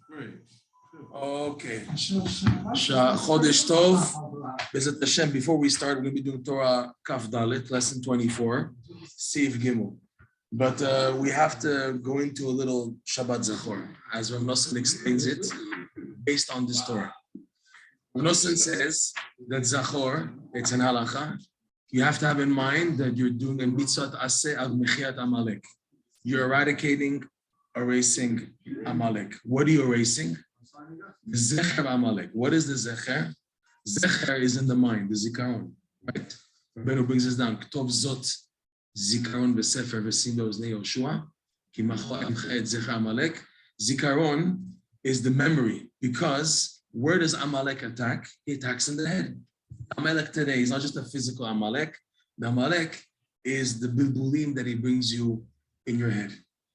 Great. Okay. Chodesh Tov. Bezat Hashem. Before we start, we're going to be doing Torah Kaf Dalet, lesson 24, Siv Gimel. But we have to go into a little Shabbat Zakhor, as Rav Nosson explains it, based on this Torah. Rav Nosson says that Zakhor, it's an halacha. You have to have in mind that you're doing a mitzvah aseh al mechiat Amalek. You're erasing Amalek. What are you erasing? The Zecher Amalek. What is the Zecher? Zecher is in the mind, the Zikaron, right? Rabbeinu brings us down. Ktov zot Zikaron v'sefer v'sim be'oznei Yoshua ki macho emcha et Zecher Amalek. Zikaron is the memory, because where does Amalek attack? He attacks in the head. Amalek today is not just a physical Amalek. The Amalek is the bilbulim that he brings you in your head.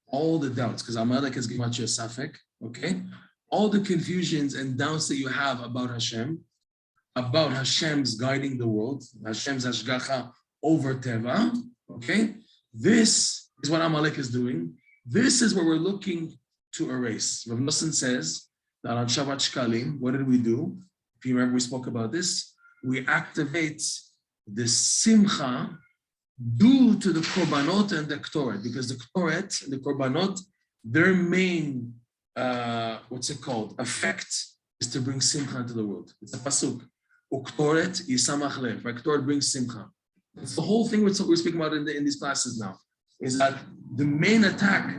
All the doubts, because Amalek is Gematria Safek, okay? All the confusions and doubts that you have about Hashem's guiding the world, Hashem's Hashgacha over Teva, okay? This is what Amalek is doing. This is what we're looking to erase. Rav Nosson says that on Shabbat Shkalim, what did we do? If you remember, we spoke about this. We activate the Simcha due to the Korbanot and the Ktoret, because the Ktoret and the Korbanot, their main effect is to bring Simcha into the world. It's a pasuk. Uktoret yisamach lev. Right? Ktoret brings Simcha. It's the whole thing we're speaking about in these classes now, is that the main attack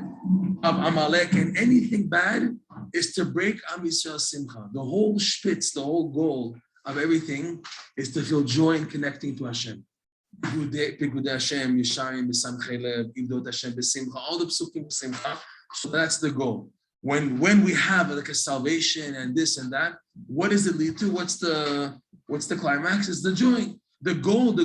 of Amalek and anything bad is to break Am Yisrael's Simcha. The whole spitz, the whole goal of everything is to feel joy in connecting to Hashem. Pikudei Hashem, Yishayim, B'samchei lev, Ivdot Hashem, B'simcha, all the psukim B'simcha. So that's the goal. When we have like a salvation and this and that, what does it lead to? What's the climax? It's the joy. The goal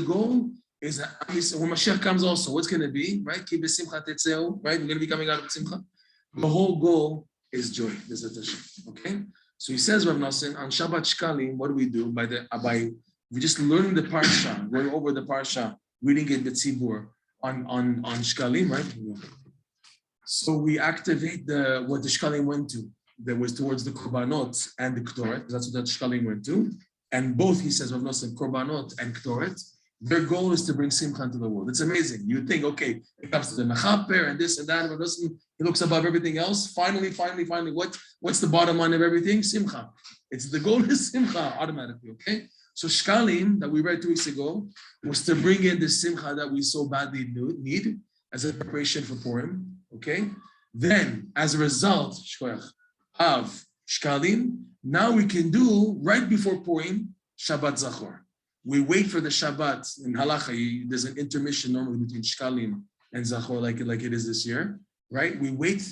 is when Mashiach comes also, what's going to be, right? Ki b'simcha tetzeu, right? We're going to be coming out of Simcha. The whole goal is joy. Okay? So he says, Rav Nosson, on Shabbat Shkalim, what do we do? By we just learning the parsha, going over the parsha, reading it b'tzibur on Shkalim, right? So we activate what the Shkalim went to. That was towards the Korbanot and the Ktoret. That's what the Shkalim went to. And both, he says, Rav Nosson, Korbanot and Ktoret, their goal is to bring Simcha into the world. It's amazing. You think, okay, it comes to the Mechaper and this and that. Rav Nosson, he looks above everything else. Finally, what's the bottom line of everything? Simcha. It's the goal is Simcha automatically, okay? So Shkalim, that we read 2 weeks ago, was to bring in the Simcha that we so badly need as a preparation for Purim. Okay, then as a result of Shkalim, now we can do right before Purim Shabbat Zakhor. We wait for the Shabbat in Halacha. There's an intermission normally between Shkalim and Zakhor, like it is this year, right? We wait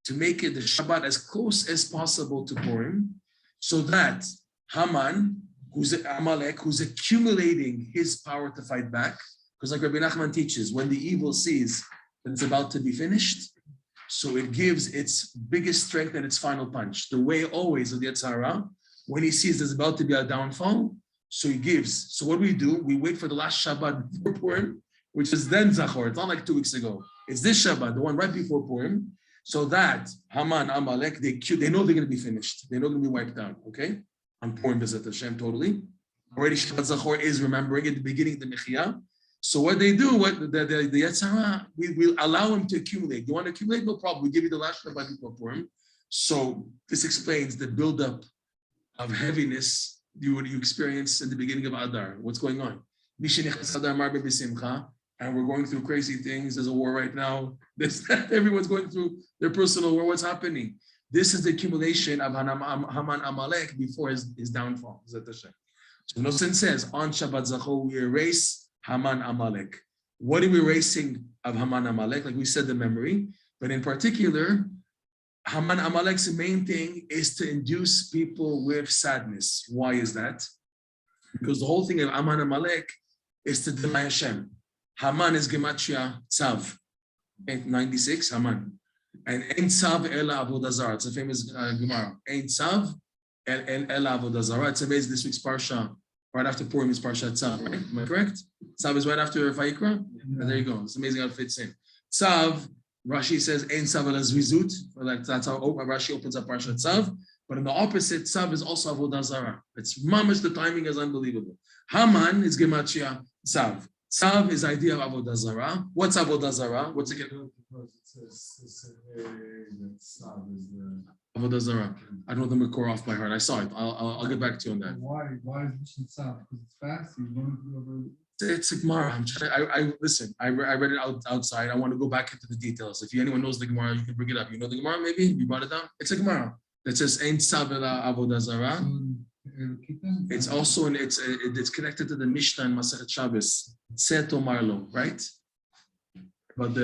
to make it the Shabbat as close as possible to Purim, so that Haman, who's Amalek, who's accumulating his power to fight back, because like Rabbi Nachman teaches, when the evil sees that it's about to be finished, so it gives its biggest strength and its final punch. The way always of the Yetzer Hara, when he sees there's about to be a downfall, so he gives. So what do? We wait for the last Shabbat before Purim, which is then Zakhor. It's not like 2 weeks ago. It's this Shabbat, the one right before Purim, so that Haman, Amalek, they know they're going to be finished. They know they're going to be wiped out, okay? On Purim, Bezat Hashem, totally. Already Shabbat Zakhor is remembering at the beginning of the Mechiyah. So what they do, the Yetzer Hara, we will allow him to accumulate. You want to accumulate? No problem. We give you the last Shabbat before Purim. So this explains the buildup of heaviness you experience in the beginning of Adar. What's going on? And we're going through crazy things. There's a war right now. Everyone's going through their personal war. What's happening? This is the accumulation of Haman Amalek before his downfall. So Nosson says, on Shabbat Zakhor, we erase Haman Amalek. What are we erasing of Haman Amalek? Like we said, the memory. But in particular, Haman Amalek's main thing is to induce people with sadness. Why is that? Because the whole thing of Haman Amalek is to deny Hashem. Haman is Gematria Tzav. 96, Haman. And Ein Tzav Ela Avodah Zarah. It's a famous Gemara. Ein Tzav Ela Avodah Zarah. It's amazing, this week's Parsha. Right after Purim is Parshat Tzav, right? Am I correct? Tzav is right after Vayikra? Yeah. There you go. It's amazing how it fits in. Tzav Rashi says Ein Tzav Ela Zvizut. That's how Rashi opens up Parshat Tzav. But in the opposite, Tzav is also Avodah Zarah. It's mamish, the timing is unbelievable. Haman is Gematria Tzav. Tzav is idea of Avodah Zarah. What's Avodah Zarah? What's it? Because it says that Tzav is the Avodah Zarah. I don't know the Makor off by heart. I saw it. I'll get back to you on that. Why is it Tzav? Because it's fast. You want to do It's a Gemara. I'm trying. I listen. I read it outside. I want to go back into the details. If anyone knows the Gemara, you can bring it up. You know the Gemara, maybe you brought it down. It's a Gemara that says Ein Tzav Ela Avodah Zarah. It's also it's connected to the Mishnah in Masechet Shabbos. Tzet Omarlo, right? But at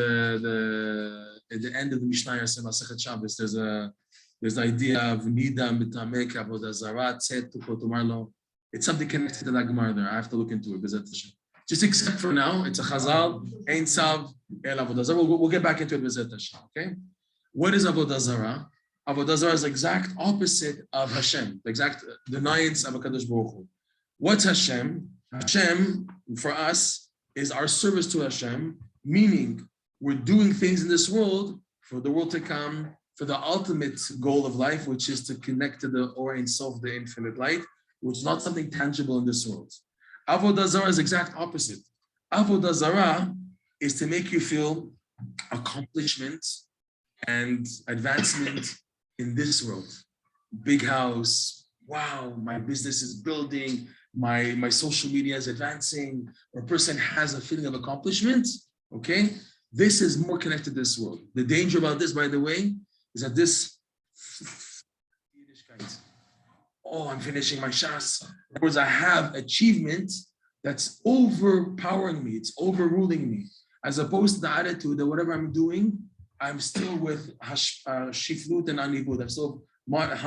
the end of the Mishnah in Masechet Shabbos, there's the idea of Nida Mitamek Avodah Zarah Tzet Omarlo. It's something connected to that Gemara there. I have to look into it. Just accept for now. It's a Chazal. Ein Tzav El Avodah Zarah. We'll get back into it. Okay. What is Avodah Zarah? Avodah Zarah is the exact opposite of Hashem, the exact deniance of HaKadosh Baruch Hu. What's Hashem? Hashem, for us, is our service to Hashem, meaning we're doing things in this world for the world to come, for the ultimate goal of life, which is to connect to the Or Ein Sof, the infinite light, which is not something tangible in this world. Avodah Zarah is the exact opposite. Avodah Zarah is to make you feel accomplishment and advancement in this world. Big house, wow, my business is building, my social media is advancing, or a person has a feeling of accomplishment, okay? This is more connected to this world. The danger about this, by the way, is that this, oh, I'm finishing my shas. In other words, I have achievement that's overpowering me, it's overruling me, as opposed to the attitude that whatever I'm doing, I'm still with shiflut and anibud. I'm still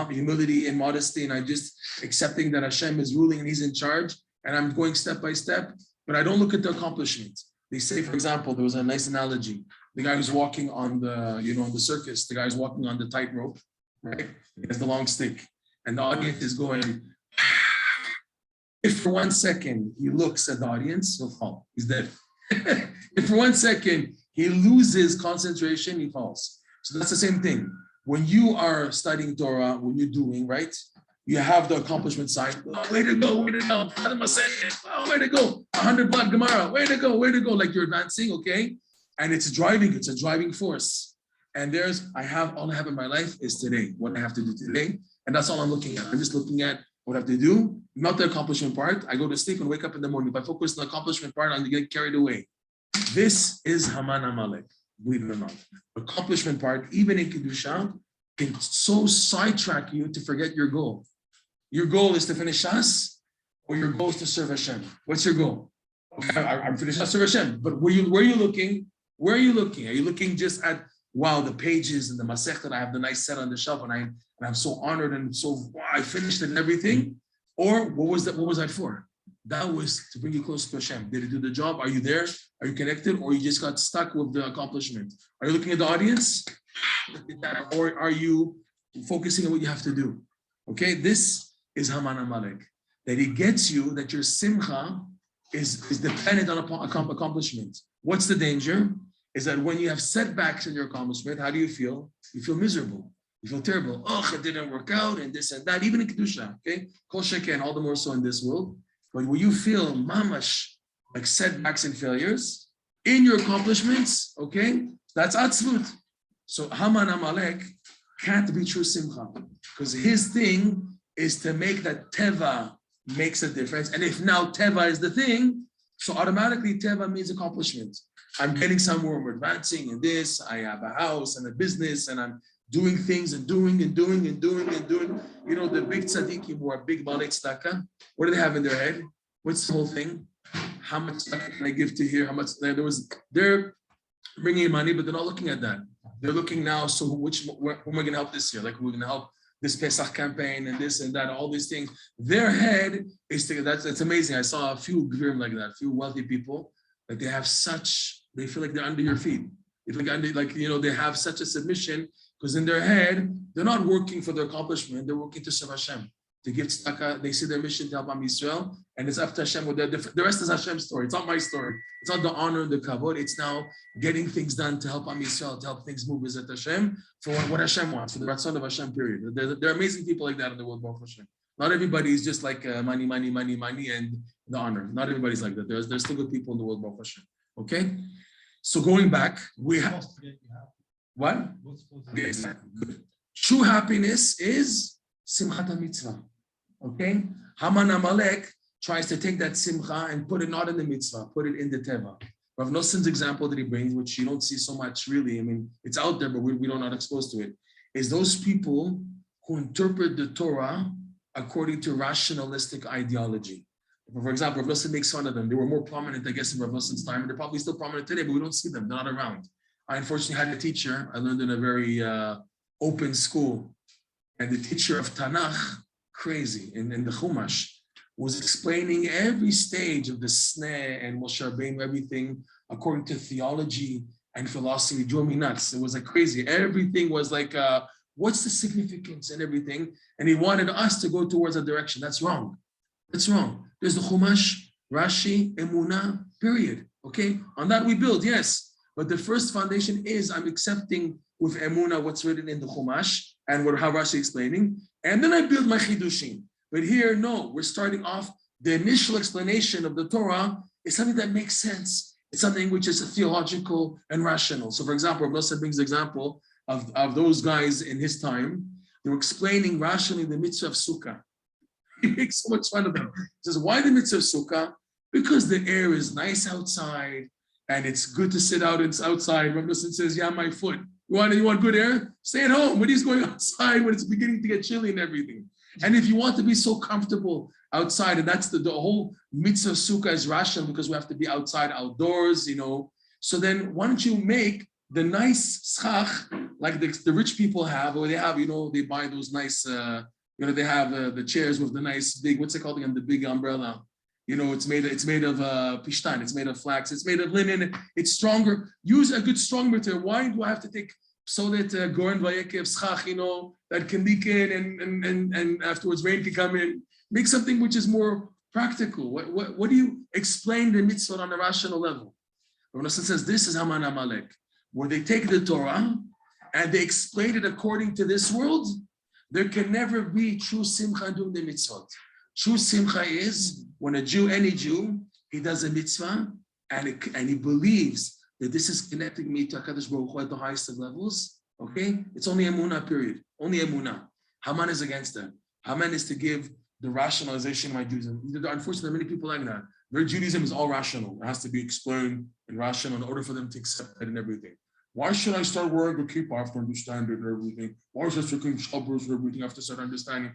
humility and modesty, and I'm just accepting that Hashem is ruling and He's in charge, and I'm going step by step, but I don't look at the accomplishment. They say, for example, there was a nice analogy. The guy who's walking on the, on the circus, the guy's walking on the tightrope, right? He has the long stick, and the audience is going, if for 1 second he looks at the audience, he'll fall. He's dead. If for 1 second he loses concentration, he falls. So that's the same thing. When you are studying Torah, when you're doing, right, you have the accomplishment side. Oh, way to go, way to go. Oh, way to go. 100 blood Gemara, way to go, way to go. Like you're advancing, okay? And it's a driving force. And all I have in my life is today, what I have to do today. And that's all I'm looking at. I'm just looking at what I have to do, not the accomplishment part. I go to sleep and wake up in the morning. If I focus on the accomplishment part, I'm going to get carried away. This is Haman Amalek, believe it or not. The accomplishment part, even in Kedusha, can so sidetrack you to forget your goal. Your goal is to finish Shas, or your goal is to serve Hashem. What's your goal? Okay, I'm finished Shas, serve Hashem. But where are you looking? Where are you looking? Are you looking just at, wow, the pages and the Masech that I have the nice set on the shelf, and I'm so honored and so, wow, I finished it and everything? Or what was that for? That was to bring you closer to Hashem. Did it do the job? Are you there? Are you connected? Or you just got stuck with the accomplishment? Are you looking at the audience? Or are you focusing on what you have to do? Okay, this is Haman Amalek. That he gets you, that your simcha is dependent on accomplishment. What's the danger? Is that when you have setbacks in your accomplishment, how do you feel? You feel miserable. You feel terrible. Oh, it didn't work out and this and that. Even in Kedusha, okay? Kol sheken, all the more so in this world. But when you feel mamash, like setbacks and failures in your accomplishments, okay, that's atzvut. So Haman Amalek can't be true simcha, because his thing is to make that teva makes a difference. And if now teva is the thing, so automatically teva means accomplishment. I'm getting somewhere, we're advancing in this, I have a house and a business, and I'm doing things and doing. You know, the big tzaddikim who are big balei tzedakah, what do they have in their head? What's the whole thing? How much tzedakah can I give to here? How much? They're bringing in money, but they're not looking at that. They're looking now, so who am I going to help this year? Like, who are going to help this Pesach campaign and this and that, all these things. Their head is, that's amazing. I saw a few gvirim like that, a few wealthy people, that they feel like they're under your feet. They feel like, they have such a submission, because in their head, they're not working for their accomplishment, they're working to serve Hashem. to give tzedakah. They see their mission to help Am Yisrael, and it's up to Hashem. The rest is Hashem's story. It's not my story. It's not the honor, the kavod. It's now getting things done to help Am Yisrael, to help things move. Is at Hashem for what Hashem wants, for the ratzon of Hashem. Period. There are amazing people like that in the world, Baruch Hashem. Not everybody is just like money, and the honor. Not everybody's like that. There's still good people in the world, Baruch Hashem. Okay. So going back, we have what? Okay, exactly. Good. True happiness is simchat mitzvah. Okay? Haman Amalek tries to take that simcha and put it not in the mitzvah, put it in the teva. Rav Noson's example that he brings, which you don't see so much really, I mean, it's out there, but we don't not exposed to it, is those people who interpret the Torah according to rationalistic ideology. For example, Rav Noson makes fun of them. They were more prominent, I guess, in Rav Noson's time, and they're probably still prominent today, but we don't see them. They're not around. I unfortunately had a teacher. I learned in a very open school, and the teacher of Tanakh, crazy, in the Chumash, was explaining every stage of the Sneh and Moshe Rabbeinu, everything according to theology and philosophy. It drove me nuts. It was like crazy. Everything was like, what's the significance and everything? And he wanted us to go towards a direction. That's wrong. That's wrong. There's the Chumash, Rashi, Emunah, period. Okay? On that we build, yes. But the first foundation is I'm accepting with Emunah what's written in the Chumash and how Rashi explaining. And then I build my Chidushim. But here, no, we're starting off. The initial explanation of the Torah is something that makes sense. It's something which is theological and rational. So for example, Rav Nosson brings the example of those guys in his time. They were explaining rationally the mitzvah of Sukkah. He makes so much fun of them. He says, why the mitzvah of Sukkah? Because the air is nice outside and it's good to sit out outside. Rav Nosson says, yeah, my foot. You want good air? Stay at home. When he's going outside, when it's beginning to get chilly and everything. And if you want to be so comfortable outside, and that's the whole mitzvah of Sukkah is rational because we have to be outside, outdoors, So then why don't you make the nice schach like the rich people have, or they have, they buy those nice, they have the chairs with the nice big, what's it called again, the big umbrella. It's made of pishtan, it's made of flax, it's made of linen, it's stronger. Use a good strong material. Why do I have to take so that Goren Vayekev schach, that can leak in and afterwards rain can come in? Make something which is more practical. What do you explain the mitzvah on a rational level? Rav Nosson says this is Haman Amalek, where they take the Torah and they explain it according to this world. There can never be true simcha doing the mitzvot. True simcha is when any Jew, he does a mitzvah and he believes that this is connecting me to HaKadosh Baruch Hu at the highest of levels. Okay, it's only emunah, period. Only emunah. Haman is against that. Haman is to give the rationalization of my Judaism. Unfortunately, many people like that. Their Judaism is all rational. It has to be explained and rational in order for them to accept it and everything. Why should I start wearing a kippah? I have to understand it and everything. Why should I start taking Shabbos and everything? I have to start understanding.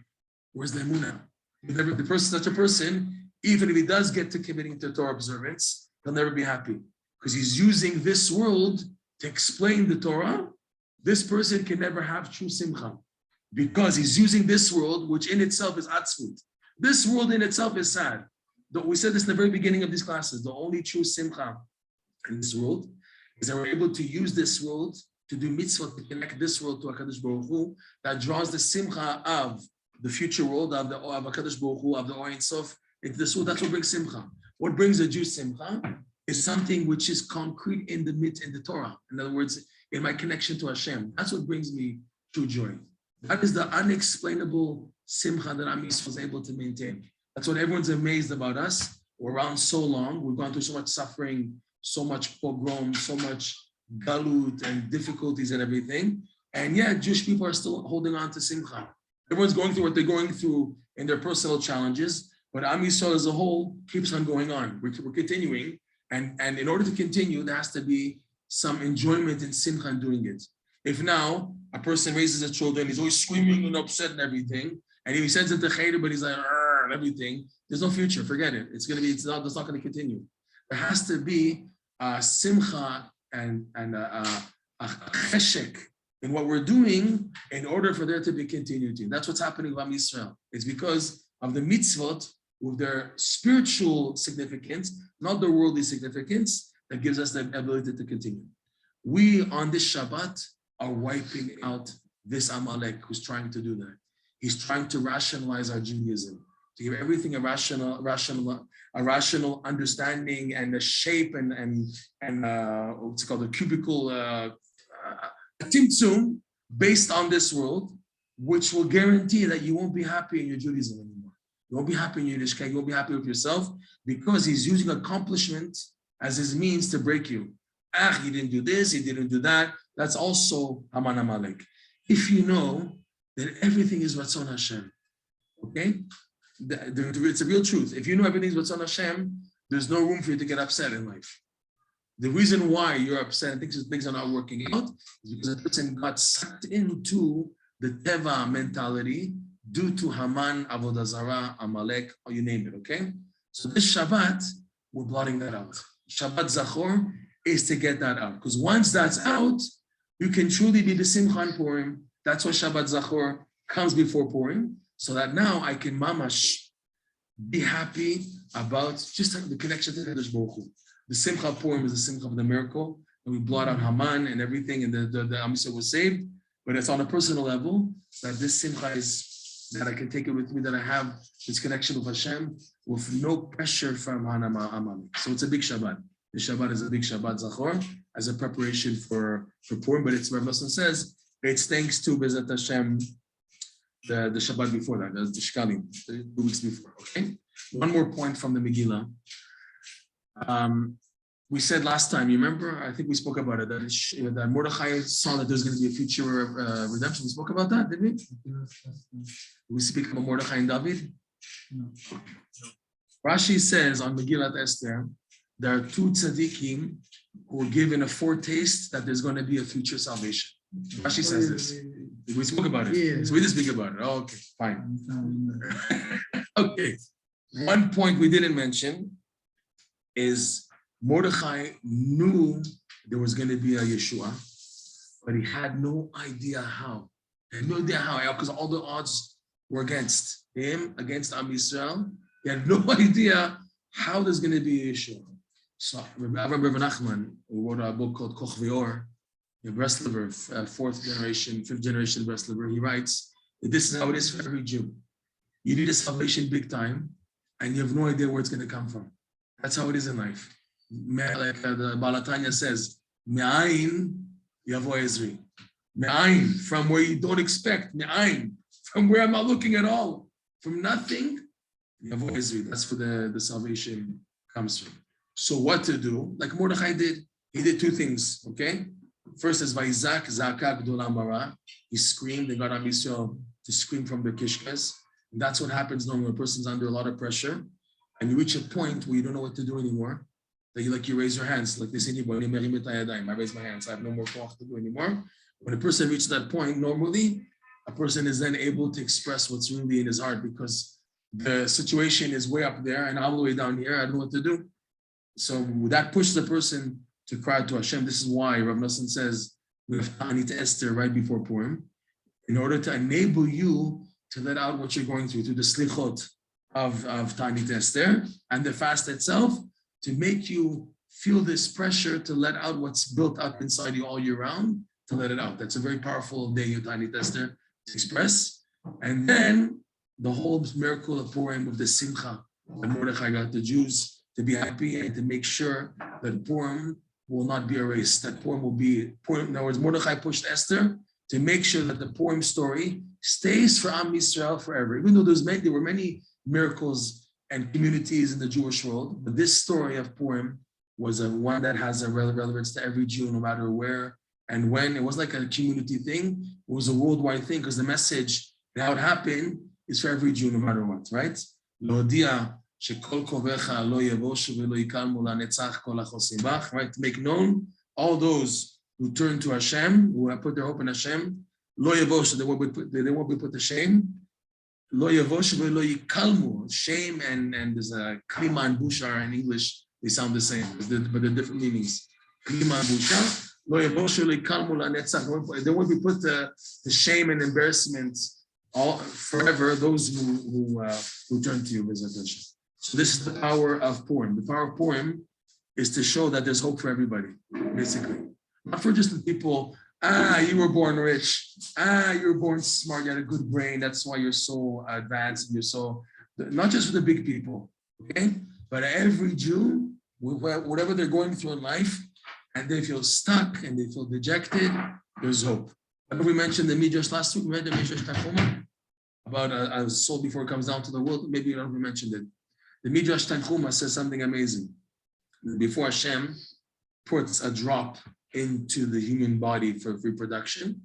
Where's the emunah? The person, such a person, even if he does get to committing to Torah observance, he'll never be happy because he's using this world to explain the Torah. This person can never have true simcha because he's using this world, which in itself is atzvut. This world in itself is sad. We said this in the very beginning of these classes. The only true simcha in this world is that we're able to use this world to do mitzvah, to connect this world to HaKadosh Baruch Hu, that draws the simcha of the future world, of HaKadosh Baruch Hu, of the Or Ein Sof, into this world. That's what brings simcha. What brings a Jew simcha is something which is concrete in the Torah. In other words, in my connection to Hashem. That's what brings me true joy. That is the unexplainable simcha that Am Yisrael was able to maintain. That's what everyone's amazed about us. We're around so long. We've gone through so much suffering, so much pogrom, so much galut and difficulties and everything. And yet, Jewish people are still holding on to simcha. Everyone's going through what they're going through in their personal challenges, but Am Yisrael as a whole keeps on going on. We're continuing. And in order to continue, there has to be some enjoyment in simcha in doing it. If now a person raises his children, he's always screaming and upset and everything, and if he sends it to cheder, but he's like and everything, there's no future. Forget it. It's not going to continue. There has to be simcha and a cheshek in what we're doing in order for there to be continuity. That's what's happening with Am Yisrael. It's because of the mitzvot with their spiritual significance, not the worldly significance, that gives us the ability to continue. We on this Shabbat are wiping out this Amalek who's trying to do that. He's trying to rationalize our Judaism, to give everything a rational understanding and a shape and what's it called, a cubical timtzum based on this world, which will guarantee that you won't be happy in your Judaism anymore. You won't be happy in your Yiddishkeit. You won't be happy with yourself because he's using accomplishment as his means to break you. He didn't do this, he didn't do that. That's also Haman Amalek. If you know that everything is Ratzon Hashem, okay? It's a real truth. If you know everything is Ratzon Hashem, there's no room for you to get upset in life. The reason why you're upset and things are not working out is because a person got sucked into the Teva mentality due to Haman, Avodah Zarah, Amalek, or you name it, okay? So this Shabbat, we're blotting that out. Shabbat Zakhor is to get that out. Because once that's out, you can truly be the Simcha in Purim. That's why Shabbat Zakhor comes before Purim, so that now I can mamash be happy about just the connection to the Kadosh Baruch Hu. The Simcha Purim is the Simcha of the miracle, and we blot out Haman and everything, and the Am Yisrael was saved. But it's on a personal level that this Simcha is, that I can take it with me, that I have this connection with Hashem with no pressure from Haman. So it's a big Shabbat. The Shabbat is a big Shabbat Zakhor as a preparation for Purim, but it's, Rav Nosson says, it's thanks to Bezat Hashem, the Shabbat before that, the Shkalim, 2 weeks before, okay? One more point from the Megillah. We said last time, you remember? I think we spoke about it, that Mordechai saw that there's going to be a future redemption. We spoke about that, didn't we? Did we speak about Mordechai and David? No. Rashi says on Megillat Esther, there are 2 tzaddikim who were given a foretaste that there's going to be a future salvation. Rashi says this. We spoke about it. Yeah. So we didn't speak about it. Oh, okay, fine. Okay. One point we didn't mention is Mordechai knew there was going to be a Yeshua, but he had no idea how. He had no idea how, because all the odds were against him, against Am Yisrael. He had no idea how there's going to be a Yeshua. So Rabbi Nachman, who wrote a book called Koch Ve'or, in Breslover, 4th generation, 5th generation Breslover, he writes that this is how it is for every Jew. You need a salvation big time, and you have no idea where it's going to come from. That's how it is in life. Like the Balatanya says, Me'ayin yavo Ezri. Me'ayin, from where you don't expect. Me'ayin, from where I'm not looking at all. From nothing, yavo Ezri. That's where the salvation comes from. So what to do? Like Mordechai did. He did 2 things, okay? First is Vayizak Zaka Gdola Mara. He screamed and got Am Yisrael to scream from their kishkas. And that's what happens normally when a person's under a lot of pressure and you reach a point where you don't know what to do anymore. That you raise your hands, like this anybody, I raise my hands, I have no more koach to do anymore. When a person reaches that point, normally a person is then able to express what's really in his heart because the situation is way up there and all the way down here, I don't know what to do. So that pushes the person to cry to Hashem. This is why Rav Nosson says we have Ta'anit Esther right before Purim, in order to enable you to let out what you're going through the slichot of Ta'anit Esther and the fast itself, to make you feel this pressure to let out what's built up inside you all year round, to let it out. That's a very powerful day of Ta'anit Esther to express. And then the whole miracle of Purim of the Simcha that Mordechai got the Jews to be happy and to make sure that Purim will not be erased, that Purim will be, in other words, Mordechai pushed Esther to make sure that the Purim story stays for Am Yisrael forever. Even though there were many miracles and communities in the Jewish world, but this story of Purim was one that has a relevance to every Jew, no matter where and when. It was like a community thing. It was a worldwide thing because the message that how it happened is for every Jew, no matter what, right? Right? To make known all those who turn to Hashem, who have put their hope in Hashem, they won't be put to shame. Shame and there's a klima and bushar in English, they sound the same, but they're different meanings. Klima and bushar. They won't be put to shame and embarrassment all forever, those who turn to you. So this is the power of Purim. The power of Purim is to show that there's hope for everybody, basically. Not for just the people You were born rich. You were born smart. You had a good brain. That's why you're so advanced. And you're so, not just for the big people, okay? But every Jew, whatever they're going through in life, and they feel stuck and they feel dejected, there's hope. Remember we mentioned the Midrash last week. We read the Midrash Tanchuma about a soul before it comes down to the world. Maybe you don't mentioned it. The Midrash Tanchuma says something amazing. Before Hashem puts a drop into the human body for reproduction,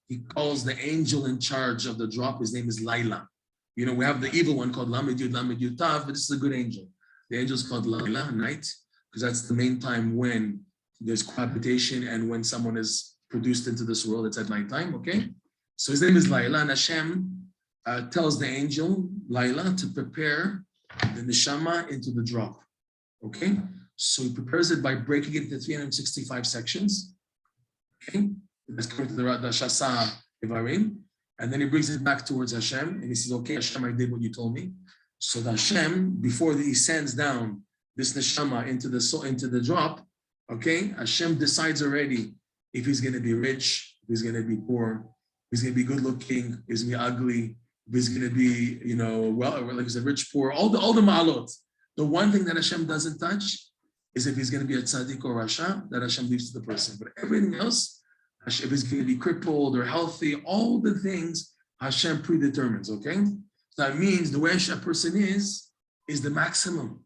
he calls the angel in charge of the drop. His name is Laila. You know, we have the evil one called Lamed Yud Tav, but this is a good angel. The angel is called Laila, night, because that's the main time when there's cohabitation and when someone is produced into this world, it's at nighttime, okay? So his name is Laila, and Hashem tells the angel, Laila, to prepare the neshama into the drop, okay? So he prepares it by breaking it into 365 sections, okay? That's going to the Shasa Ivarim, and then he brings it back towards Hashem, and he says, okay, Hashem, I did what you told me. So the Hashem, before he sends down this neshama into the drop, okay, Hashem decides already if he's going to be rich, if he's going to be poor, if he's going to be good looking, if he's going to be ugly, if he's going to be, you know, well, like he's a rich, poor, all the ma'alot. The one thing that Hashem doesn't touch is if he's going to be a tzaddik or rasha, that Hashem leaves to the person. But everything else, if he's going to be crippled or healthy, all the things Hashem predetermines, okay? So that means the way a person is the maximum.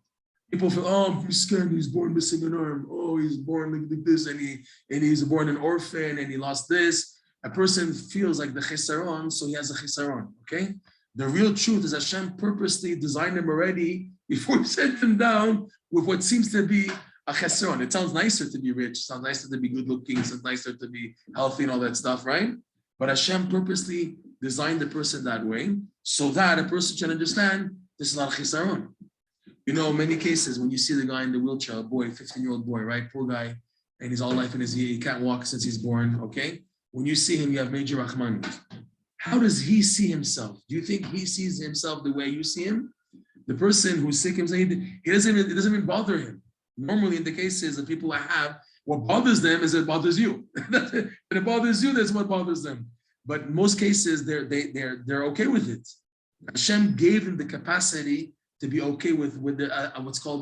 People feel, oh, he's scared, he's born missing an arm. Oh, he's born like this, and he's born an orphan, and he lost this. A person feels like the chesaron, so he has a chesaron, okay? The real truth is Hashem purposely designed him already before he sent him down with what seems to be a chesaron. It sounds nicer to be rich, it sounds nicer to be good looking, it sounds nicer to be healthy and all that stuff, right? But Hashem purposely designed the person that way so that a person can understand this is not a chesaron. You know, many cases when you see the guy in the wheelchair, a boy, 15-year-old boy, right? Poor guy, and his whole life in his ear, he can't walk since he's born, okay? When you see him, you have major rachmanut. How does he see himself? Do you think he sees himself the way you see him? The person who's sick himself, it doesn't even bother him. Normally, in the cases of people I have, what bothers them is it bothers you. When it bothers you, that's what bothers them. But in most cases, they're okay with it. Hashem gave him the capacity to be okay with the,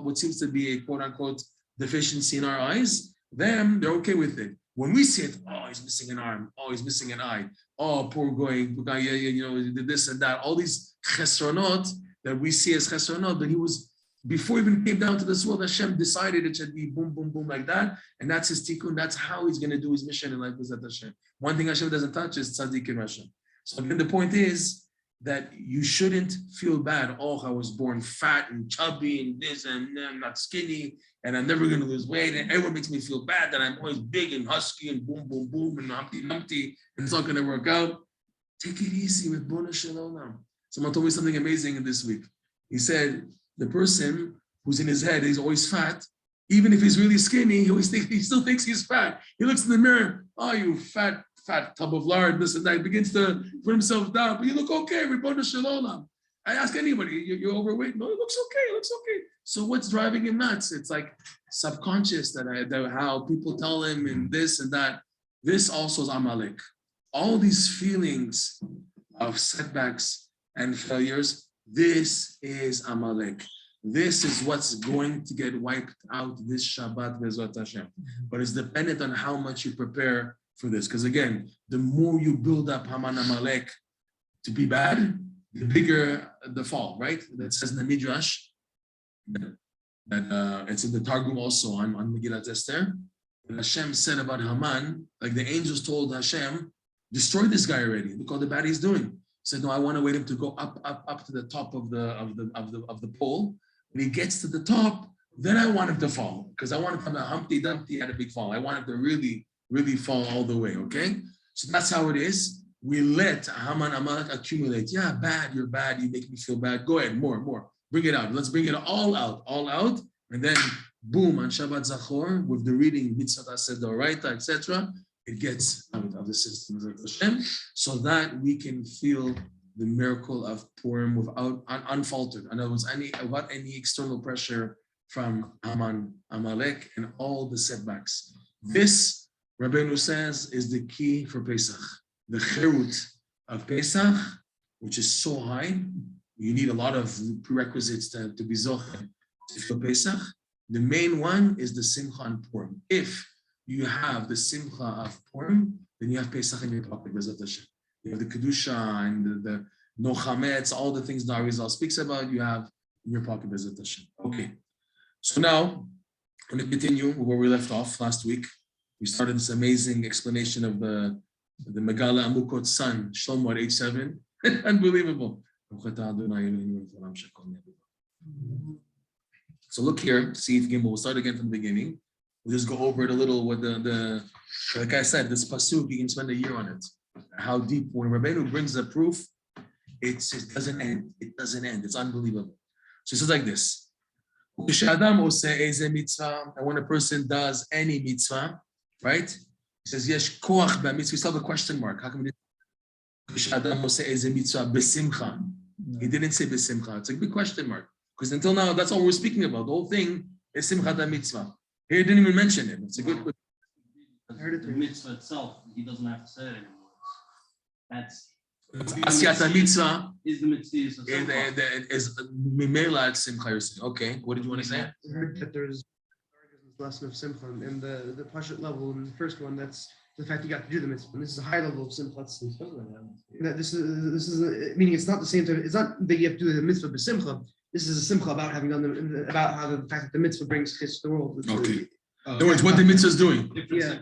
what seems to be a quote unquote deficiency in our eyes. Them, they're okay with it. When we see it, oh, he's missing an arm. Oh, he's missing an eye. Oh, poor guy, yeah, you know, he did this and that. All these chesronot that we see as chesronot, but he was, before he even came down to this world, Hashem decided it should be boom, boom, boom like that. And that's his tikkun. That's how he's going to do his mission in life with Hashem. One thing Hashem doesn't touch is tzaddik and Hashem. So again, the point is that you shouldn't feel bad. Oh, I was born fat and chubby and this and I'm not skinny and I'm never going to lose weight. And everyone makes me feel bad that I'm always big and husky and boom, boom, boom and humpty and it's not going to work out. Take it easy with Bona Shalom. Someone told me something amazing this week. He said, the person who's in his head, he's always fat. Even if he's really skinny, he still thinks he's fat. He looks in the mirror, oh, you fat tub of lard, this and that. He begins to put himself down, but you look okay, Ribbon Shalom. I ask anybody, you're overweight? No, it looks okay. So what's driving him nuts? It's like subconscious that how people tell him and this and that. This also is Amalek. All these feelings of setbacks and failures, this is Amalek. This is what's going to get wiped out this Shabbat Bezrat Hashem. But it's dependent on how much you prepare for this. Because again, the more you build up Haman Amalek to be bad, the bigger the fall, right? That says in the Midrash, that it's in the Targum also on Megillat Esther. And Hashem said about Haman, like the angels told Hashem, destroy this guy already. Look all the bad he's doing. He said, no, I want to wait him to go up to the top of the pole. When he gets to the top, then I want him to fall. Because I want him to have a Humpty Dumpty had a big fall. I want him to really, really fall all the way, okay? So that's how it is. We let Haman Amalek accumulate. Yeah, bad, you're bad, you make me feel bad. Go ahead, more. Bring it out. Let's bring it all out. And then, boom, on Shabbat Zakhor, with the reading, mitzvah, Doraita, etc., it gets out of the system of Hashem, so that we can feel the miracle of Purim without unfaltered. In other words, without any external pressure from Haman, Amalek, and all the setbacks. This Rabbeinu says is the key for Pesach. The cherut of Pesach, which is so high, you need a lot of prerequisites to be zocher for Pesach. The main one is the Simcha and Purim. If you have the Simcha of Purim, then you have Pesach in your pocket. You have the Kedusha and the no chametz, all the things the Arizal speaks about, you have in your pocket. Okay. So now, I'm going to continue where we left off last week. We started this amazing explanation of the Megala Amukot's son, Shlomo at age 7. Unbelievable. So look here, see if Gimel, we'll start again from the beginning. We'll just go over it a little with the like I said, this pasuk, you can spend a year on it. How deep, when Rabbeinu brings the proof, it doesn't end. It doesn't end. It's unbelievable. So it says like this. And when a person does any mitzvah, right? He says, Yesh koach b'mitzvah. We still have a question mark. How come we didn't say besimcha? He didn't say besimcha. It's a big question mark. Because until now, that's all we're speaking about. The whole thing is simchat mitzvah. Here, he didn't even mention it. It's a good question. The mitzvah itself, he doesn't have to say it anymore. That's Asiyat mitzvah is the mitzvah. Is mimela at simcha. You're saying, okay, what did you want to say? I heard that there's this lesson of simcha, and the pashat level in the first one, that's the fact you got to do the mitzvah. And this is a high level of simcha. That this is meaning it's not the same time. It's not that you have to do the mitzvah b'simcha. This is a simcha about having done about how the fact that the mitzvah brings kids to the world. It's okay. In other words, what the mitzvah is doing. Yeah.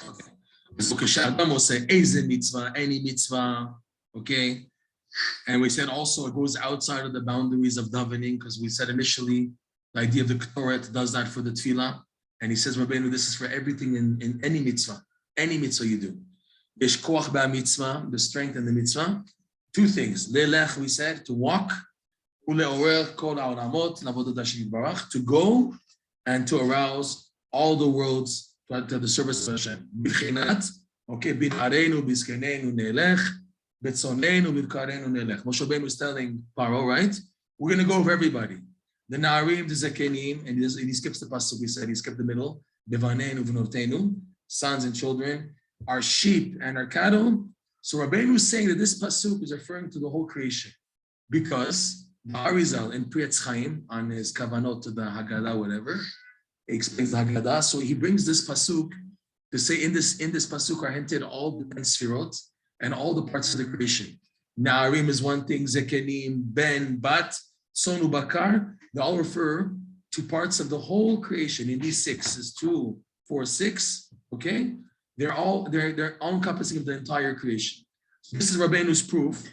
Okay. So Adam will say Eze mitzvah, any mitzvah, okay? And we said also it goes outside of the boundaries of davening, because we said initially the idea of the Ktoret does that for the tefillah. And he says, Rabbeinu, this is for everything in any mitzvah you do. Yesh koach ba'mitzvah, the strength in the mitzvah. Two things. Lelech, we said, to walk. Ule'orer kol ha'olamot, la'avodat Hashem yitbarach, to go and to arouse all the worlds to the service of Hashem. B'chinat, okay, b'n'areinu, b'zkenenu ne'elech, b'tzonenu, b'karenu ne'elech. Moshe Rabbeinu is telling Paro, right? We're going to go over everybody. The Na'arim, the Zekenim, and he skips the pasuk, we said, he skipped the middle. B'vanenu, v'notenu, sons and children, our sheep and our cattle. So Rabbeinu is saying that this pasuk is referring to the whole creation. Because the Arizal in Priyatz Chaim, on his kavanot to the Haggadah, whatever, he explains the Haggadah. So he brings this pasuk to say in this pasuk are hinted all the 10 sfirot and all the parts of the creation. Na'arim is one thing, Zekenim, Ben, Bat, Sonu, Bakar, they all refer to parts of the whole creation. In these 6 is 2, 4, 6, okay? They're all encompassing of the entire creation. So this is Rabbeinu's proof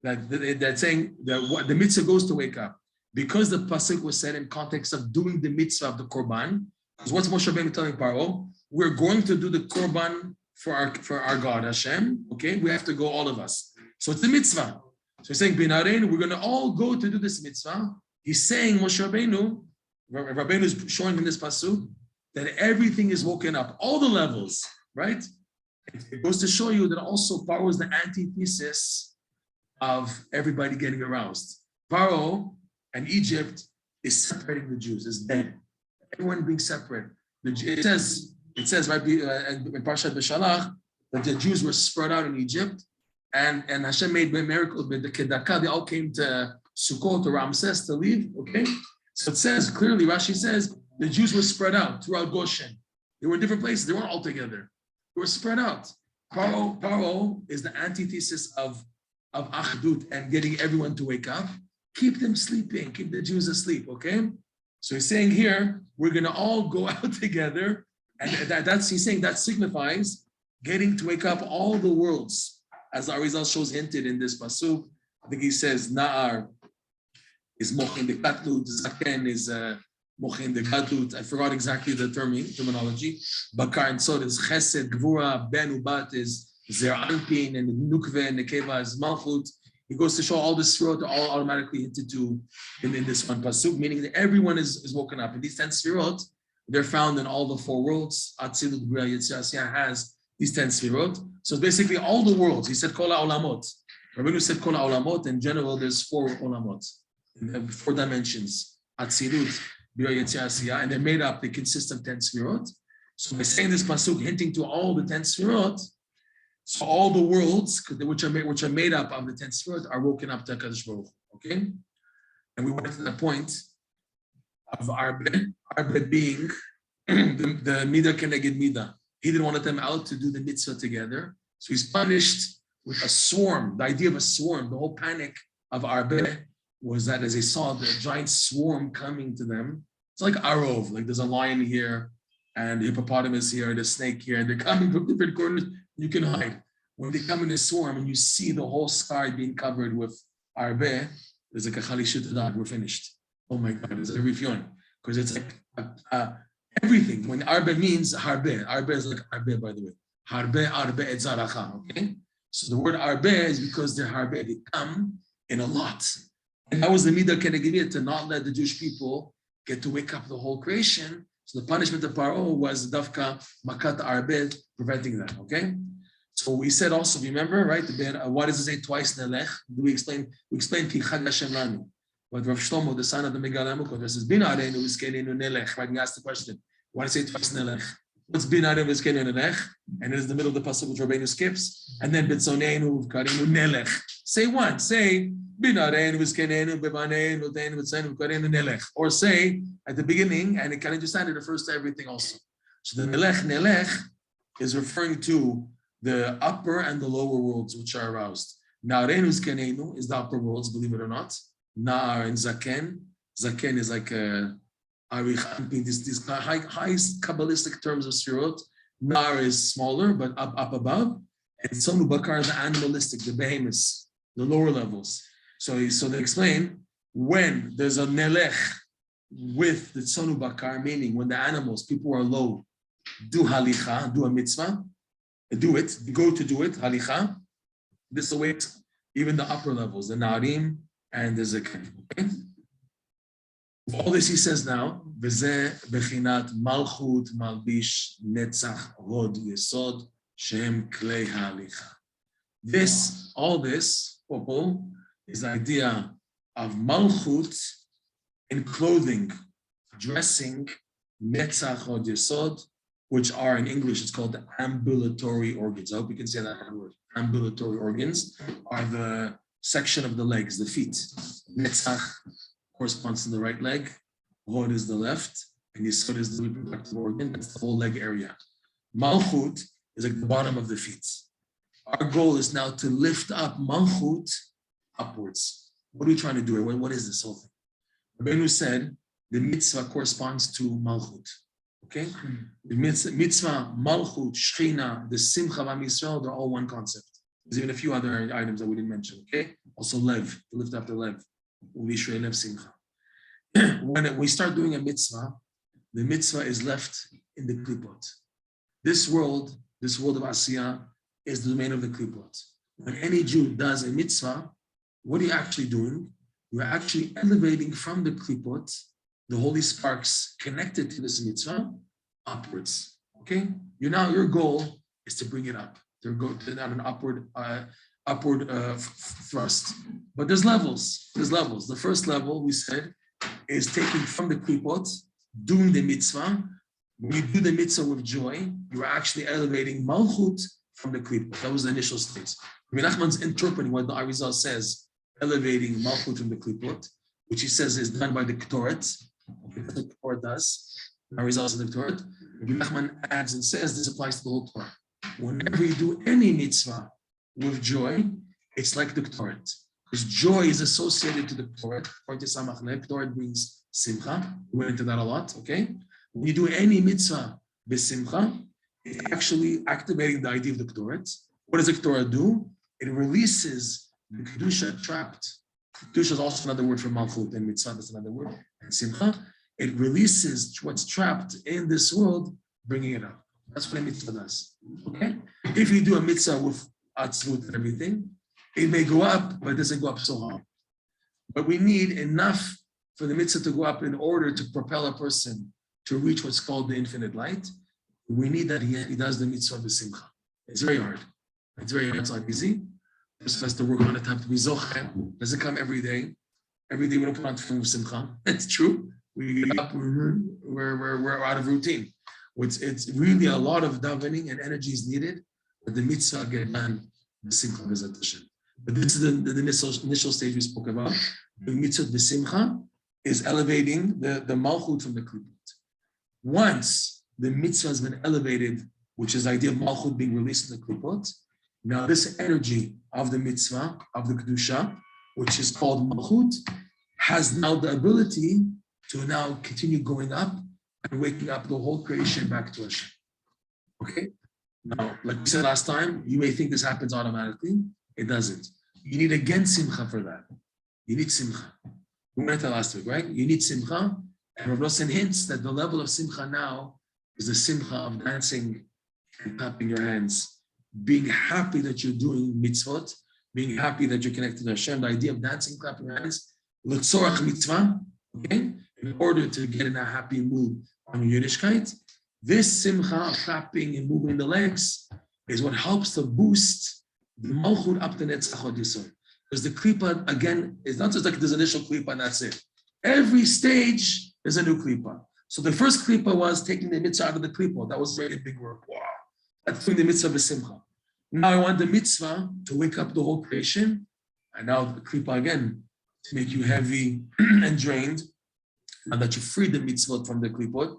that saying that what the mitzvah goes to wake up. Because the pasuk was said in context of doing the mitzvah of the korban, because what's Moshe Rabbeinu telling Paro? We're going to do the korban for our God, Hashem, okay? We have to go, all of us. So it's the mitzvah. So he's saying, Binarein, we're going to all go to do this mitzvah. He's saying, Moshe Rabbeinu is showing in this pasuk that everything is woken up, all the levels, right? It goes to show you that also Paro is the antithesis of everybody getting aroused. Paro and Egypt is separating the Jews, is dead. Everyone being separate. It says right in Parshat Beshalach that the Jews were spread out in Egypt, and Hashem made a miracle. But the Kedaka, they all came to Sukkot, to Ramses to leave. Okay, so it says clearly. Rashi says the Jews were spread out throughout Goshen. They were in different places. They weren't all together. They were spread out. Paro is the antithesis of Achdut and getting everyone to wake up. Keep them sleeping. Keep the Jews asleep. Okay. So he's saying here we're going to all go out together, and he's saying that signifies getting to wake up all the worlds, as the Arizal shows hinted in this pasuk. I think he says Na'ar is mochin the katlut, Zaken is mochin the katlut. I forgot exactly the terminology. Bakar and Sod is Chesed, Gvura, Ben Ubat is Zer Anpin, and Nukve and Nekeva is Malkhut. He goes to show all the sfirot are all automatically hinted to in this one pasuk, meaning that everyone is woken up. And these 10 sfirot, they're found in all the 4 worlds. Atzilut, Bria, Yetzirah, Asiyah has these 10 sfirot. So it's basically all the worlds. He said Kol HaOlamot. Rabbeinu said Kol HaOlamot. In general, there's 4 olamot, 4 dimensions. Atzilut, Bria, Yetzirah, Asiyah, and they're made up. They consist of 10 sfirot. So by saying this pasuk, hinting to all the 10 sefirot, so all the worlds which are made up of the 10 sefirot are woken up to HaKadosh Baruch Hu, okay? And we went to the point of Arbe being the Midah Keneged Midah. He didn't want them out to do the mitzvah together. So he's punished with a swarm. The idea of a swarm, the whole panic of Arbe was that as they saw the giant swarm coming to them, it's like Arov, like there's a lion here and the hippopotamus here, and the snake here, and they're coming from different corners, you can hide. When they come in a swarm and you see the whole sky being covered with Arbe, there's like a Chalishut, we're finished. Oh my God, it's a rifyon. Because it's like everything. When Arbe means Harbe, Arbe is like Arbe, by the way. Harbe, Arbe, et Zaracha, okay? So the word Arbe is because they're Harbe, they come in a lot. And that was the Midah Keneged, to not let the Jewish people get to wake up the whole creation. So the punishment of Paro was Dafka Makat Arbe, preventing that, okay? So we said also, remember, right? Why does it say twice Nelech? We explained Ki Chag Hashem Lanu. But Rav Shlomo, the son of the Megal HaMelchut, says, Bin Areinu V'Zkeneinu Nelech. Right? And you asked the question, why does it say twice Nelech? What's Bin Areinu V'Zkeneinu Nelech? And it is the middle of the pasuk which Rabbeinu skips. And then B'tzoneinu V'Kareinu Nelech. Say one. Say Bin Areinu V'Zkeneinu B'Baneinu V'Teinu V'Tzoneinu V'Kareinu Nelech. Or say at the beginning, and it can understand it refers to everything also. So the Nelech is referring to the upper and the lower worlds which are aroused. Na'areinu V'Zkeneinu is the upper worlds, believe it or not. Nar and Zaken. Zaken is like these high Kabbalistic terms of Sirot. Nar is smaller, but up above. And Sonu Bakar is the animalistic, the behemoths, the lower levels. So they explain when there's a Nelech with the Sonu Bakar, meaning when the animals, people who are low, do halicha, do a mitzvah, go to do it, halicha. This awaits even the upper levels, the Narim and the Zaken. Okay? All this he says now, V'zeh bechinat Malkhut Malbish Netzach Hod Yesod Shem Klei Halicha. All this, Popo, is the idea of Malkhut in clothing, dressing, Netzach Hod Yesod, which are in English, it's called the ambulatory organs. I hope you can say that word. Ambulatory organs are the section of the legs, the feet. Netzach corresponds to the right leg, Hod is the left, and Yesod is the reproductive organ. That's the whole leg area. Malkhut is like the bottom of the feet. Our goal is now to lift up Malkhut upwards. What are we trying to do? What is this whole thing? Rabbeinu said the mitzvah corresponds to Malkhut. Okay? The mitzvah, Malkhut, Shechina, the Simcha Vam Yisrael, they're all one concept. There's even a few other items that we didn't mention, okay? Also Lev, to lift up the Lev. Lev Simcha. When we start doing a mitzvah, the mitzvah is left in the klipot. This world of Asiyah is the domain of the klipot. When any Jew does a mitzvah, what are you actually doing? You're actually elevating from the klipot the holy sparks connected to this mitzvah upwards. Okay? Your goal is to bring it up. To go to an upward thrust. But there's levels. The first level, we said, is taking from the klipot, doing the mitzvah. When you do the mitzvah with joy, you're actually elevating Malkhut from the klipot. That was the initial stage. Rabbi Nachman's interpreting what the Arizal says, elevating Malkhut from the klipot, which he says is done by the Ktoret. Okay, that's what the Torah does. Arizal is the Ktoret. Rabbi Nachman adds and says this applies to the whole Torah. Whenever you do any mitzvah with joy, it's like the Ktoret. Because joy is associated to the Ktoret. According to Samach Lev, Ktoret brings Simcha. We went into that a lot, okay? When you do any mitzvah b'simcha, it's actually activating the idea of the Ktoret. What does the Ktoret do? It releases the Kedusha trapped. Kedusha is also another word for Malkhut, and mitzvah is another word. And Simcha, it releases what's trapped in this world, bringing it up. That's what a mitzvah does. Okay? If you do a mitzvah with atzvut and everything, it may go up, but it doesn't go up so high. But we need enough for the mitzvah to go up in order to propel a person to reach what's called the infinite light. We need that he does the mitzvah b'simcha. It's very hard. It's not easy. Just has to work on it, have to be zocher. Doesn't come every day. Every day we don't put on tefillin with simcha. It's true. We get up, we're out of routine. It's really a lot of davening and energy is needed, but the mitzvah get done the simcha B'ezrat Hashem. But this is the initial stage we spoke about. The mitzvah b'simcha is elevating the Malkhut from the klipot. Once the mitzvah has been elevated, which is the idea of Malkhut being released in the klipot, now this energy of the mitzvah, of the kedusha, which is called Malkhut, has now the ability to now continue going up and waking up the whole creation back to Hashem. Okay? Now, like we said last time, you may think this happens automatically. It doesn't. You need again simcha for that. You need simcha. We went to last week, right? You need simcha. And Rav Nosson hints that the level of simcha now is the simcha of dancing and clapping your hands, being happy that you're doing mitzvot, being happy that you're connected to Hashem. The idea of dancing, clapping your hands, l'tzorach mitzvah, okay? In order to get in a happy mood on Yiddishkeit, this simcha, clapping and moving the legs, is what helps to boost the Malkhut up to Netzach Hod Yesod. Because the klipa, again, is not just like there's initial klipa and that's it. Every stage is a new klipa. So the first klipa was taking the mitzvah out of the klipa. That was very big work. Wow. That's doing the mitzvah b'simcha. Now I want the mitzvah to wake up the whole creation. And now the klipa again, to make you heavy and drained. Now that you free the mitzvot from the klipot,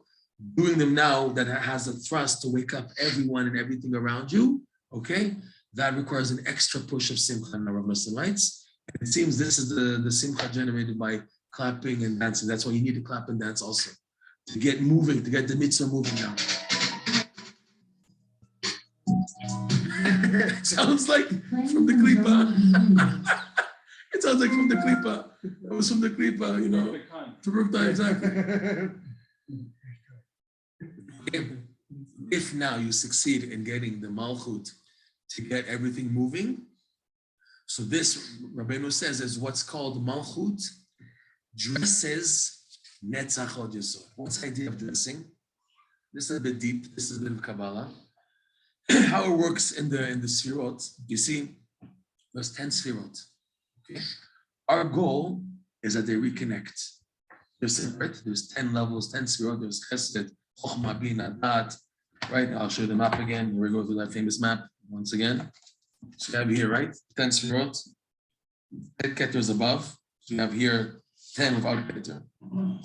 doing them now that has a thrust to wake up everyone and everything around you, okay? That requires an extra push of simcha in Rav Nosson lights. And it seems this is the simcha generated by clapping and dancing. That's why you need to clap and dance also, to get moving, to get the mitzvah moving now. Sounds like from the klipa. It sounds like from the klipa. That was from the klipa, you know. Perfect time, exactly. If now you succeed in getting the Malkhut to get everything moving, so this Rabbeinu says is what's called Malkhut dresses Netzach Hod Yesod. What's the idea of dressing? This is a bit deep. This is a bit of Kabbalah. How it works in the Sfirot. You see, there's 10 Sfirot. Okay? Our goal is that they reconnect. They're separate. There's 10 levels, 10 Sfirot. There's Chesed, Chochmah, Bina, Dat. Right? I'll show you the map again. We're going to that famous map once again. So you have here, right? 10 Sfirot. 10 Keters above. So you have here 10 without Keter.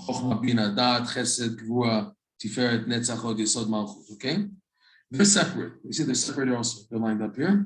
Chochmah, Bina, Dat, Chesed, Gvura, Tiferet, Netzach Hod Yesod, Malkhut. Okay? They're separate. You see, they're separate also. They're lined up here.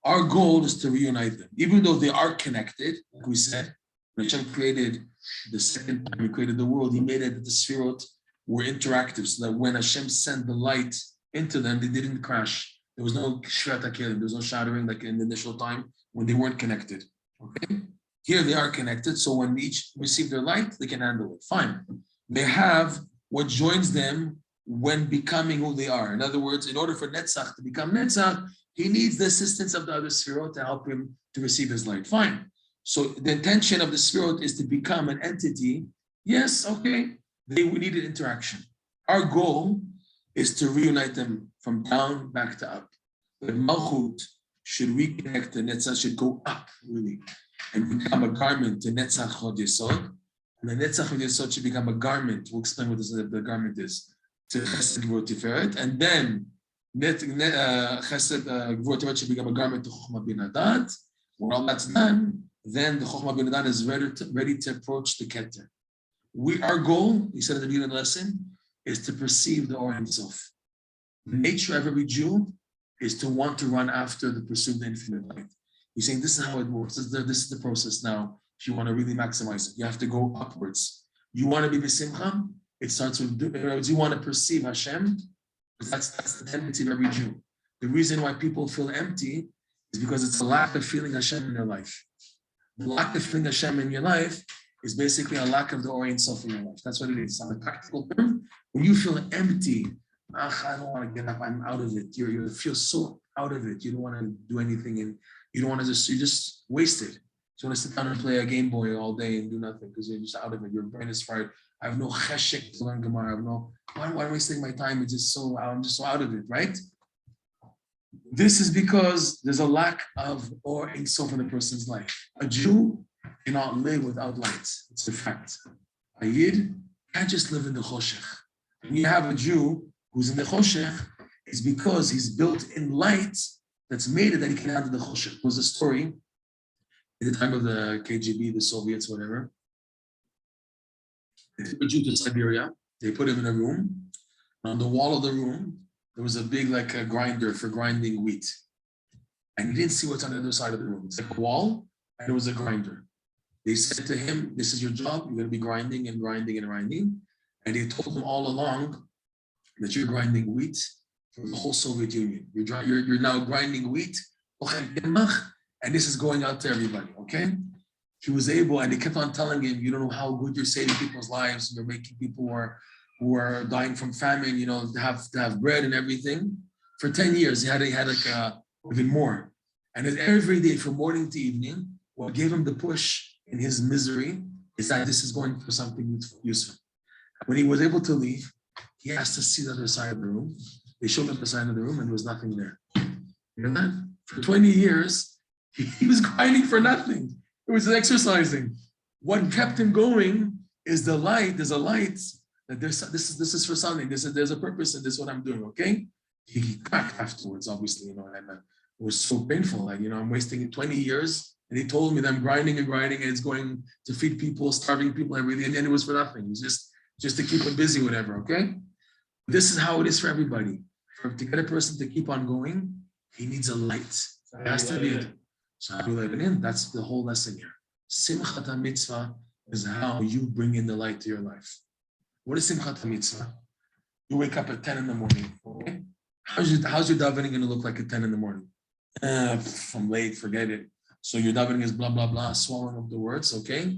Our goal is to reunite them, even though they are connected. Like we said, when Hashem created the second time He created the world, He made it that the Sfirot were interactive, so that when Hashem sent the light into them, they didn't crash. There was no shrat hakelim, there was no shattering like in the initial time when they weren't connected. Okay, here they are connected, so when each receive their light, they can handle it. Fine. They have what joins them when becoming who they are. In other words, in order for Netzach to become Netzach, he needs the assistance of the other Sfirot to help him to receive his light. Fine. So the intention of the Sfirot is to become an entity. Yes, okay. We needed interaction. Our goal is to reunite them from down back to up. But Malkhut should reconnect, the Netzach should go up, really, and become a garment to Netzach Hod Yesod. And the Netzach Hod Yesod should become a garment. We'll explain what the garment is. To Chesed, Gvur, Tiferet, and then Chesed, Gvur, Tiferet should become a garment to Chochmah, Bina, Dat. When all that's done, then the Chochmah, Bina, Dat is ready to approach the Keter. Our goal, he said at the beginning of the lesson, is to perceive the Or himself. The nature of every Jew is to want to run after the pursuit of the infinite light. He's saying this is how it works. This is the process now. If you want to really maximize it, you have to go upwards. You want to be b'simcha? It starts with, you want to perceive Hashem? That's the tendency of every Jew. The reason why people feel empty is because it's a lack of feeling Hashem in their life. The lack of feeling Hashem in your life is basically a lack of the Or Self in your life. That's what it is. On a practical term, when you feel empty, I don't want to get up, I'm out of it. You feel so out of it. You don't want to do anything, and you don't want to you're just wasted. You want to sit down and play a Game Boy all day and do nothing because you're just out of it. Your brain is fried. I have no cheshek to learn Gemara. I have no, why am I wasting my time? I'm just so out of it, right? This is because there's a lack of Or Ein Sof in a person's life. A Jew cannot live without light. It's a fact. A Yid can't just live in the choshech. When you have a Jew who's in the choshech, is because he's built in light that's made it that he can handle the choshech. There was a story in the time of the KGB, the Soviets, whatever. They took a Jew to Siberia. They put him in a room. On the wall of the room, there was a big like a grinder for grinding wheat. And he didn't see what's on the other side of the room. It's like a wall, and there was a grinder. They said to him, this is your job. You're going to be grinding and grinding and grinding. And they told him all along that you're grinding wheat for the whole Soviet Union. You're now grinding wheat, and this is going out to everybody, okay? He was able, and they kept on telling him, you don't know how good you're saving people's lives. You're making people who are dying from famine, to have bread and everything. For 10 years, he had like even more. And then every day from morning to evening, what gave him the push in his misery is that this is going for something useful. When he was able to leave, he asked to see the other side of the room. They showed him the side of the room and there was nothing there. You know that? For 20 years, he was grinding for nothing. It was exercising. What kept him going is the light. There's a light that this is for something. There's a purpose and this is what I'm doing, okay? He cracked afterwards, obviously, and it was so painful. Like, I'm wasting 20 years. And he told me that I'm grinding and grinding and it's going to feed people, starving people, everything. And then it was for nothing. It was just to keep him busy, whatever, okay? This is how it is for everybody. To get a person to keep on going, he needs a light. It has to be it. So how do you let it in? That's the whole lesson here. Simchat mitzvah is how you bring in the light to your life. What is Simchat mitzvah? You wake up at 10 in the morning, okay? How's your davening going to look like at 10 in the morning? I'm late, forget it. So your davening is blah, blah, blah, swallowing up the words, okay?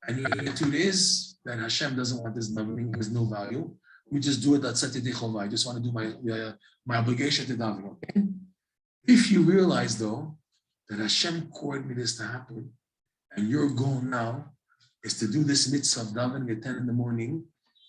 And your attitude is that Hashem doesn't want this davening, has no value. We just do it at Sati Dechovah. I just want to do my obligation to daven, okay? If you realize, though, that Hashem called me this to happen, and your goal now is to do this mitzvah of davening at 10 in the morning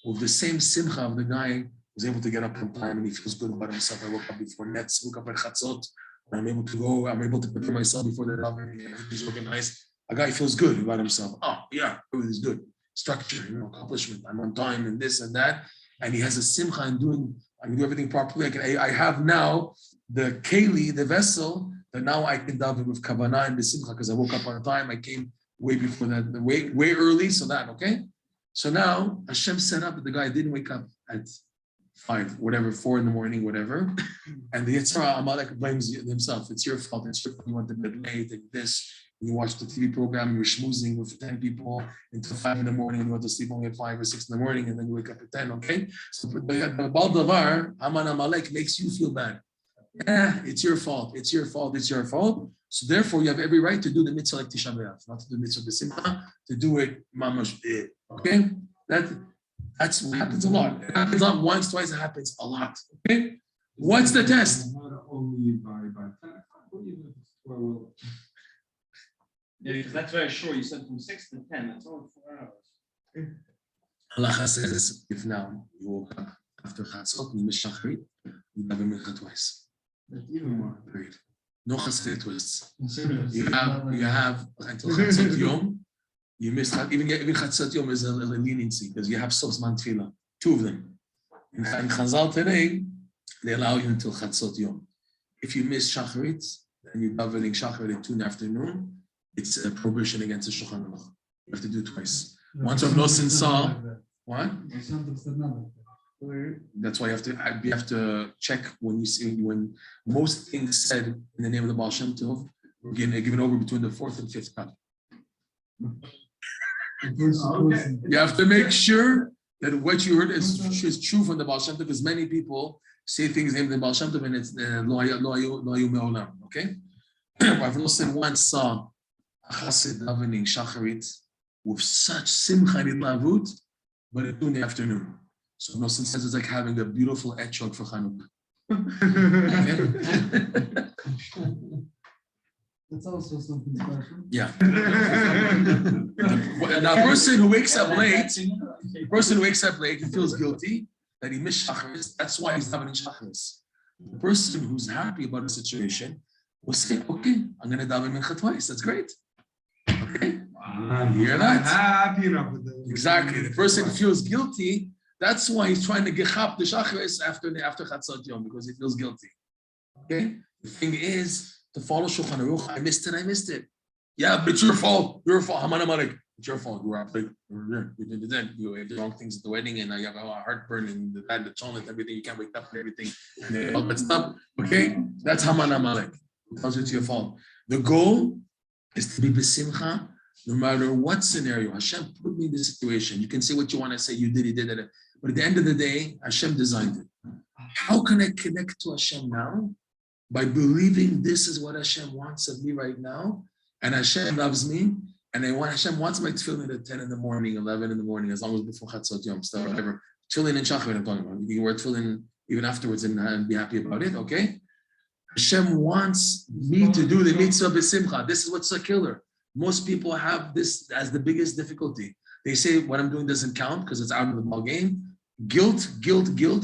with the same simcha of the guy who was able to get up on time and he feels good about himself. I woke up before Netz, woke up at Chatzot, and I'm able to go, I'm able to prepare myself before the davening, everything's organized. A guy feels good about himself. Oh, yeah, everything's good. Structure, accomplishment, I'm on time and this and that. And he has a simcha and I can do everything properly. I have now the keli, the vessel, that now I can daven with kavanah and the simcha because I woke up on time. I came way before that, way early, so that, okay? So now Hashem set up that the guy didn't wake up at 5, whatever, 4 in the morning, whatever. And the Yitzhak Amalek blames himself. It's your fault. It's your fault. You went to bed late and this. And you watched the TV program, you were schmoozing with 10 people until 5 in the morning, and you went to sleep only at 5 or 6 in the morning, and then you wake up at 10, okay? So the Baldavar, Haman Amalek makes you feel bad. Yeah, it's your fault. It's your fault. It's your fault. So therefore, you have every right to do the mitzvah like Tisha B'Av, not to do the mitzvah b'simcha, to do it mamash. Okay, that's what happens a lot. It happens not once, twice. It happens a lot. Okay, what's the test? Not only by 10 o'clock, but even if it's 12. Yeah, because that's very short. You said from 6 to 10. That's only 4 hours. Halacha says if now you woke up after Chatzot, you miss Shacharit, you have a mincha twice. That's even more. Period. No chassidei twists. You have until Chatzot Yom. You miss even Chatzot Yom is a leniency because you have Sosman Tefillah, 2 of them. In Chazal today, they allow you until Chatzot Yom. If you miss Shacharit and you're davening Shacharit at 2 in the afternoon, it's a prohibition against the Shulchan Aruch. You have to do it twice. Once Rav Nosson saw what? That's why you have to check when most things said in the name of the Baal Shem Tov were given over between the 4th and 5th cut. You have to make sure that what you heard is true from the Baal Shem Tov, because many people say things named the Baal Shem Tov and it's lo hayu me'olam. Okay, Rav Nosson once saw a chassid davening shacharit with such simcha and idlavut, but at 2 in the afternoon. So Nosson says it's like having a beautiful etrog for Chanukah. That's also something special. Yeah. Now, a person who wakes up late, he feels guilty that he missed shacharis. That's why he's davening shacharis. The person who's happy about the situation will say, "Okay, I'm going to daven mincha twice. That's great." Okay. You hear that? Happy enough with that. Exactly. The person feels guilty That's why he's trying to gechap the shachris after Chatzot Yom, because he feels guilty. Okay? The thing is, to follow Shulchan Aruch, I missed it. Yeah, but it's your fault. Haman Amalek. It's your fault. You were up late. You ate the wrong things at the wedding, and now you have a heartburn and the cholent, everything. You can't wake up for everything. And all that stuff. Okay? That's Haman Amalek. It tells you it's your fault. The goal is to be besimcha, no matter what scenario. Hashem put me in this situation. You can say what you want to say. You did it. But at the end of the day, Hashem designed it. How can I connect to Hashem now? By believing this is what Hashem wants of me right now. And Hashem loves me. And Hashem wants my tefillin at 10 in the morning, 11 in the morning, as long as before Chatzot Yom, stuff, whatever. Tefillin and Shachar, I'm talking about. You can wear tefillin even afterwards and be happy about it, okay? Hashem wants me to do the mitzvah b'simcha. This is what's a killer. Most people have this as the biggest difficulty. They say what I'm doing doesn't count because it's out of the ball game. Guilt,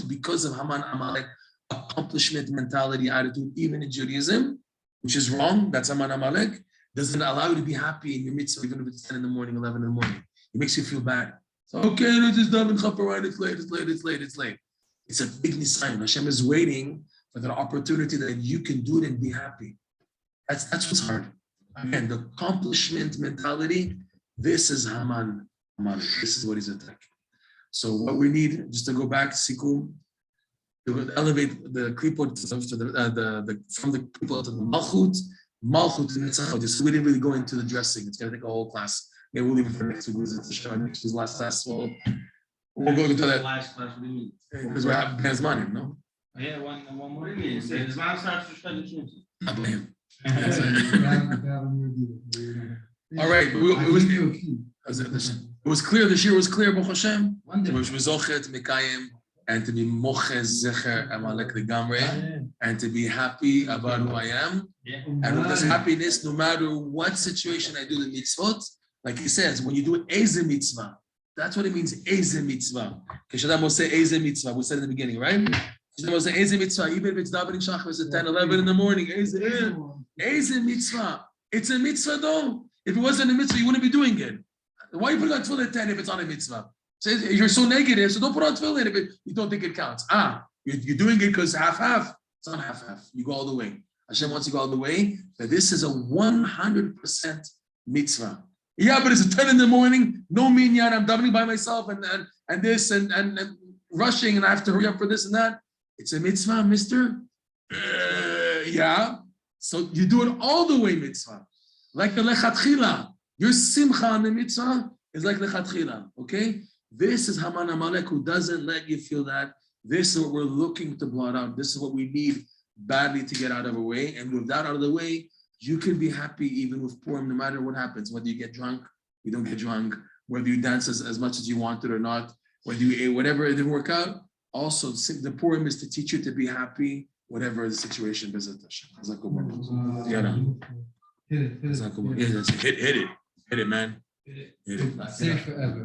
because of Haman Amalek, accomplishment mentality, attitude, even in Judaism, which is wrong. That's Haman Amalek. Doesn't allow you to be happy in your mitzvah, even if it's 10 in the morning, 11 in the morning. It makes you feel bad. So, okay, let's just daven chaparayit. It's late. It's a big sign. Hashem is waiting for the opportunity that you can do it and be happy. That's what's hard. Again, the accomplishment mentality, this is Haman Amalek. This is what he's attacking. So what we need, just to go back, Sikum, to elevate the klipot from the klipot to the Malkhut to Netzach Hod Yesod. So we didn't really go into the dressing. It's going to take a whole class. Maybe we'll leave it for next week. Next week's last class. We'll go into that. Last class, what do you mean? Because we have Ben's money, no? Yeah, one more. What do you mean? It's my start to study Shulchan. Not blame. All All right. It was clear. The year was clear, Baruch Hashem. To be mezochet, mekayim, and to be moches zecher amalek legamre, and to be happy about who I am. Yeah. And with this happiness, no matter what situation I do the mitzvot, like he says, when you do eze mitzvah, that's what it means, eze mitzvah. Keshadam will say eze mitzvah. We said in the beginning, right? Keshadam will say eze mitzvah, even if it's davening shachar at 10, 11 in the morning. Eze mitzvah. It's a mitzvah though. If it wasn't a mitzvah, you wouldn't be doing it. Why you put on tefillin at 10 if it's on a mitzvah? So you're so negative, so don't put on tefillin if you don't think it counts. You're doing it because half. It's not half. You go all the way. Hashem wants you to go all the way. That this is a 100% mitzvah. Yeah, but it's a 10 in the morning, no minyan, I'm davening by myself and this and rushing and I have to hurry up for this and that. It's a mitzvah, mister. Yeah. So you do it all the way mitzvah. Like the lechatchila. Your simcha on the mitzvah is like lechatchila. Okay? This is Haman Amalek who doesn't let you feel that. This is what we're looking to blot out. This is what we need badly to get out of the way. And with that out of the way, you can be happy even with Purim, no matter what happens. Whether you get drunk, you don't get drunk. Whether you dance as much as you wanted or not. Whether you ate whatever, it didn't work out. Also, the Purim is to teach you to be happy, whatever the situation. Hit it, man. Hit it. Stay forever.